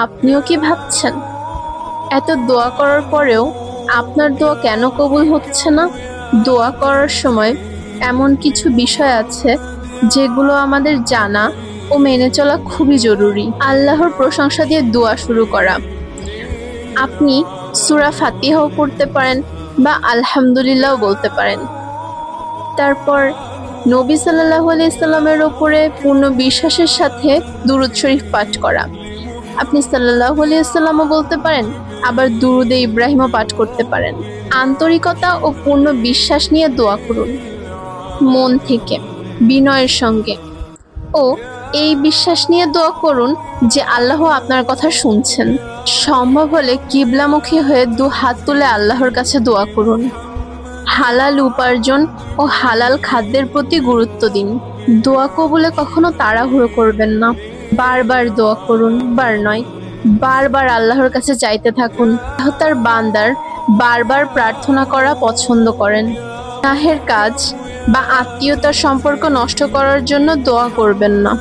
আপনিও কি ভাবছেন এত দোয়া করার পরেও আপনার দোয়া কেন কবুল হচ্ছে না? দোয়া করার সময় এমন কিছু বিষয় আছে যেগুলো আমাদের জানা ও মেনে চলা খুবই জরুরি। আল্লাহর প্রশংসা দিয়ে দোয়া শুরু করা। আপনি সূরা ফাতিহাও পড়তে পারেন বা আলহামদুলিল্লাহও বলতে পারেন। তারপর নবী সাল্লাল্লাহু আলাইহি সাল্লামের ওপরে পূর্ণ বিশ্বাসের সাথে দুরূদ শরীফ পাঠ করা। আপনি সাল্লাল্লাহু আলাইহি সাল্লামও বলতে পারেন, আবার দুরূদে ইব্রাহিমও পাঠ করতে পারেন। আন্তরিকতা ও পূর্ণ বিশ্বাস নিয়ে দোয়া করুন, মন থেকে, বিনয়ের সঙ্গে। ও এই বিশ্বাস নিয়ে দোয়া করুন যে আল্লাহ আপনার কথা শুনছেন। সম্ভব হলে কিবলামুখী হয়ে দু হাত তুলে আল্লাহর কাছে দোয়া করুন। হালাল উপার্জন ও হালাল খাদ্যের প্রতি গুরুত্ব দিন। দোয়া কবুলে কখনো তাড়াহুড়ো করবেন না। বারবার দোয়া করুন, বার নয়, বারবার আল্লাহর কাছে চাইতে থাকুন। আল্লাহ তার বান্দার বারবার প্রার্থনা করা পছন্দ করেন। গুনাহের কাজ বা আত্মীয়তার সম্পর্ক নষ্ট করার জন্য দোয়া করবেন না।